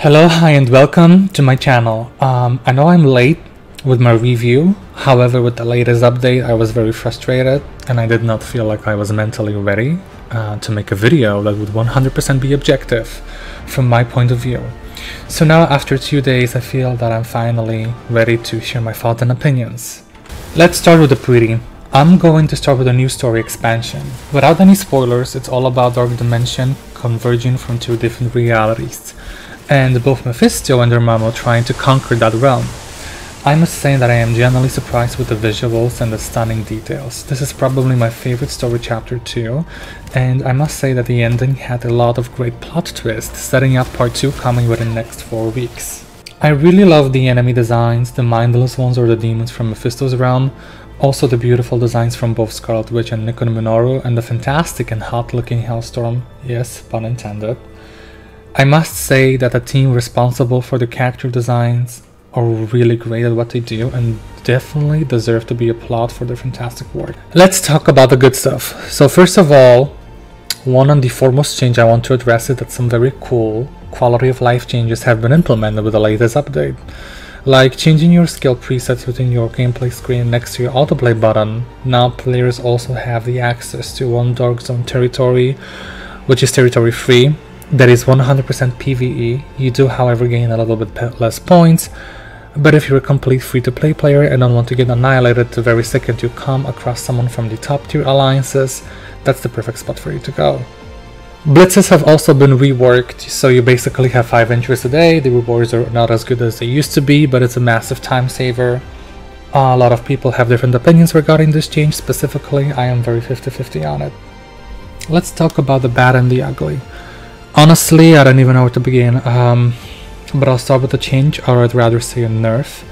Hello, hi, and welcome to my channel. I know I'm late with my review. However, with the latest update, I was very frustrated and I did not feel like I was mentally ready to make a video that would 100% be objective from my point of view. So now, after 2 days, I feel that I'm finally ready to share my thoughts and opinions. Let's start with the pretty. I'm going to start with a new story expansion. Without any spoilers, it's all about Dark Dimension converging from two different realities, and both Mephisto and Dormammu trying to conquer that realm. I must say that I am genuinely surprised with the visuals and the stunning details. This is probably my favorite story chapter too, and I must say that the ending had a lot of great plot twists, setting up part 2 coming within the next 4 weeks. I really love the enemy designs, the mindless ones or the demons from Mephisto's realm, also the beautiful designs from both Scarlet Witch and Nico Minoru, and the fantastic and hot looking Hellstorm, yes, pun intended. I must say that the team responsible for the character designs are really great at what they do and definitely deserve to be applauded for their fantastic work. Let's talk about the good stuff. So first of all, one and the foremost change I want to address is that some very cool quality of life changes have been implemented with the latest update. Like changing your skill presets within your gameplay screen next to your autoplay button. Now players also have the access to one Dark Zone territory, which is territory free. That is 100% PvE. You do, however, gain a little bit less points, but if you're a complete free-to-play player and don't want to get annihilated the very second you come across someone from the top-tier alliances, that's the perfect spot for you to go. Blitzes have also been reworked, so you basically have 5 entries a day. The rewards are not as good as they used to be, but it's a massive time saver. A lot of people have different opinions regarding this change. Specifically, I am very 50-50 on it. Let's talk about the bad and the ugly. Honestly, I don't even know where to begin, but I'll start with a change, or I'd rather say a nerf,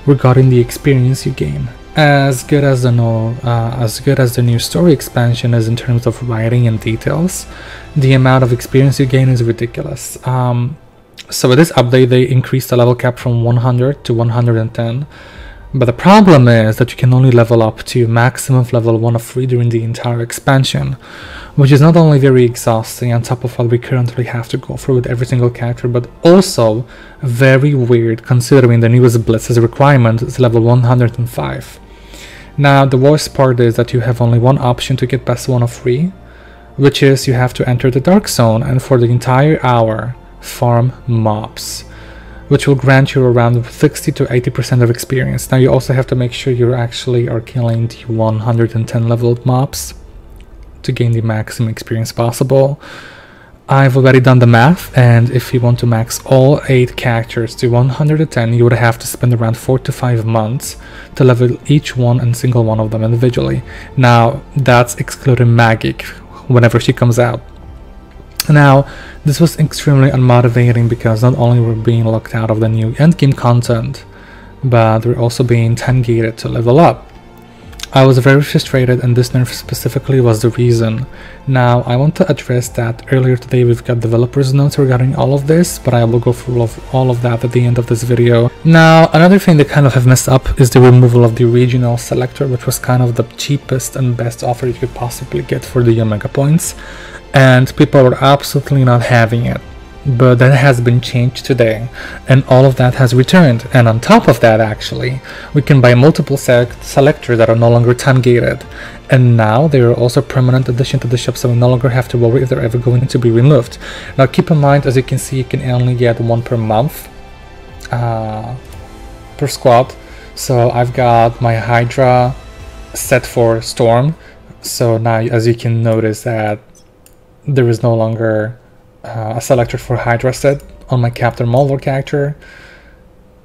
regarding the experience you gain. As good as the new story expansion is in terms of writing and details, the amount of experience you gain is ridiculous. So with this update, they increased the level cap from 100 to 110. But the problem is that you can only level up to maximum level 1 of 3 during the entire expansion, which is not only very exhausting on top of what we currently have to go through with every single character, but also very weird considering the newest Blitz's requirement is level 105. Now the worst part is that you have only one option to get past 1 of 3, which is you have to enter the Dark Zone and for the entire hour farm mobs, which will grant you around 60 to 80% of experience. Now you also have to make sure you actually are killing the 110 leveled mobs to gain the maximum experience possible. I've already done the math, and if you want to max all 8 characters to 110, you would have to spend around 4 to 5 months to level each one and single one of them individually. Now that's excluding Magic whenever she comes out. Now, this was extremely unmotivating because not only were we being locked out of the new endgame content, but we're also being 10 gated to level up. I was very frustrated, and this nerf specifically was the reason. Now, I want to address that. Earlier today we've got developers notes regarding all of this, but I will go through all of that at the end of this video. Now, another thing they kind of have messed up is the removal of the regional selector, which was kind of the cheapest and best offer you could possibly get for the Omega points, and people were absolutely not having it. But that has been changed today, and all of that has returned. And on top of that, actually, we can buy multiple selectors that are no longer time gated, and now they are also permanent addition to the shop, so we no longer have to worry if they're ever going to be removed. Now keep in mind, as you can see, you can only get 1 per month per squad. So I've got my Hydra set for Storm, so now as you can notice that there is no longer a selector for Hydra set on my Captain Marvel character,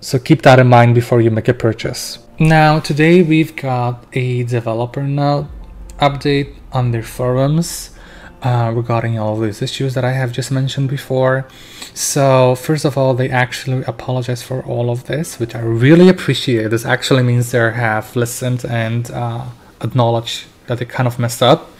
so keep that in mind before you make a purchase. Now today we've got a developer note update on their forums regarding all of these issues that I have just mentioned before. So first of all, they actually apologize for all of this, which I really appreciate. This actually means they have listened and acknowledged that they kind of messed up.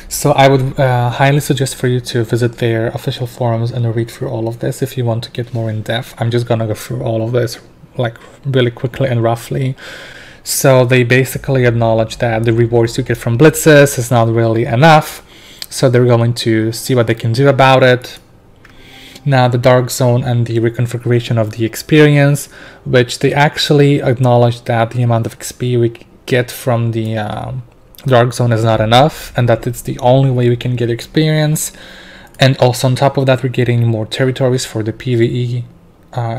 So I would highly suggest for you to visit their official forums and read through all of this if you want to get more in depth. I'm just gonna go through all of this like really quickly and roughly. So they basically acknowledge that the rewards you get from Blitzes is not really enough, so they're going to see what they can do about it. Now the Dark Zone and the reconfiguration of the experience, which they actually acknowledge that the amount of XP we get from the Dark Zone is not enough, and that it's the only way we can get experience. And also on top of that, we're getting more territories for the PvE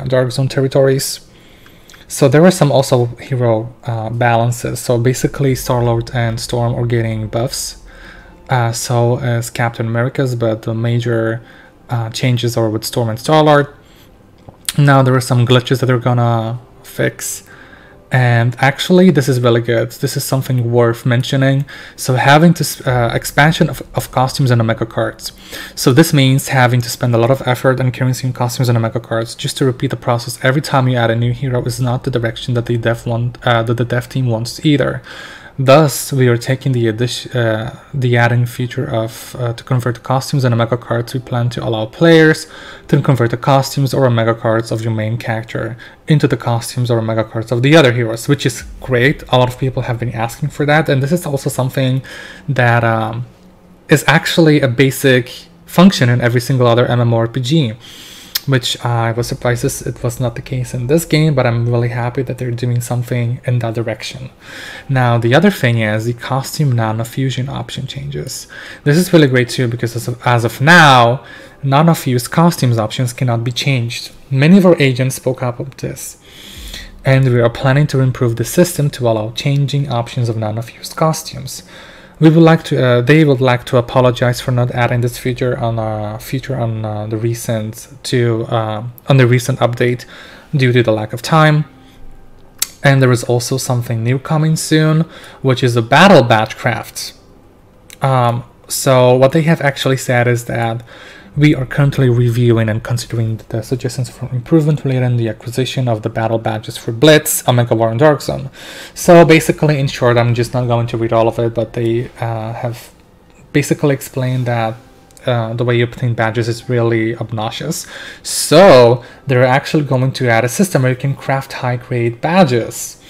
Dark Zone territories. So there are some also hero balances. So basically Star-Lord and Storm are getting buffs, so as Captain America's, but the major changes are with Storm and Star-Lord. Now there are some glitches that they're gonna fix, and actually this is really good. This is something worth mentioning. So having to expansion of costumes and Omega cards. So this means having to spend a lot of effort and currency in costumes and Omega cards just to repeat the process every time you add a new hero is not the direction that the dev team wants either. Thus, we are taking the adding feature of to convert the costumes and Omega cards. We plan to allow players to convert the costumes or Omega cards of your main character into the costumes or Omega cards of the other heroes, which is great. A lot of people have been asking for that, and this is also something that is actually a basic function in every single other MMORPG, which I was surprised it was not the case in this game, but I'm really happy that they're doing something in that direction. Now, the other thing is the costume nano-fusion option changes. This is really great too, because as of now, nano-fused costumes options cannot be changed. Many of our agents spoke up about this, and we are planning to improve the system to allow changing options of nano-fused costumes. We would like to. They would like to apologize for not adding this feature on the recent update due to the lack of time. And there is also something new coming soon, which is a battle badge craft. So what they have actually said is that we are currently reviewing and considering the suggestions for improvement related in the acquisition of the battle badges for Blitz, Omega War, and Dark Zone. So basically, in short, I'm just not going to read all of it, but they have basically explained that the way you obtain badges is really obnoxious. So they're actually going to add a system where you can craft high-grade badges.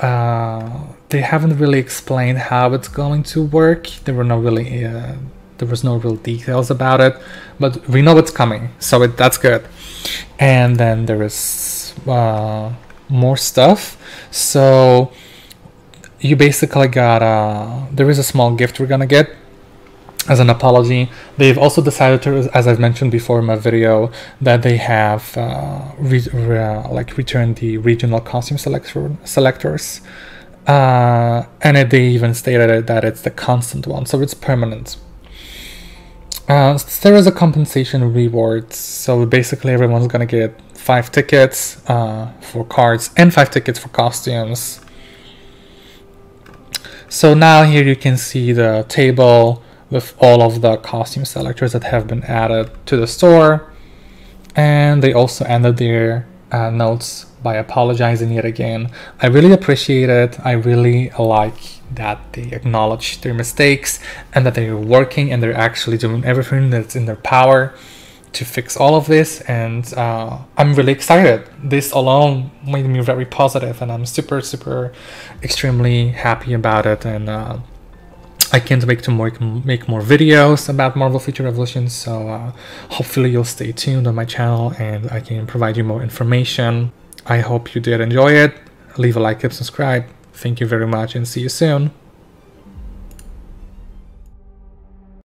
They haven't really explained how it's going to work. There was no real details about it, but we know it's coming, so that's good. And then there is more stuff. So you basically got there is a small gift we're gonna get as an apology. They've also decided to, as I've mentioned before in my video, that they have returned the regional costume selectors, and they even stated that it's the constant one, so it's permanent. There is a compensation reward, so basically everyone's gonna get 5 tickets for cards and 5 tickets for costumes. So now here you can see the table with all of the costume selectors that have been added to the store, and they also ended their notes by apologizing yet again. I really appreciate it. I really like that they acknowledge their mistakes and that they're working and they're actually doing everything that's in their power to fix all of this, and I'm really excited. This alone made me very positive, and I'm super extremely happy about it, and I can't wait to make more videos about Marvel Future Revolution, so hopefully you'll stay tuned on my channel and I can provide you more information. I hope you did enjoy it. Leave a like and subscribe. Thank you very much and see you soon.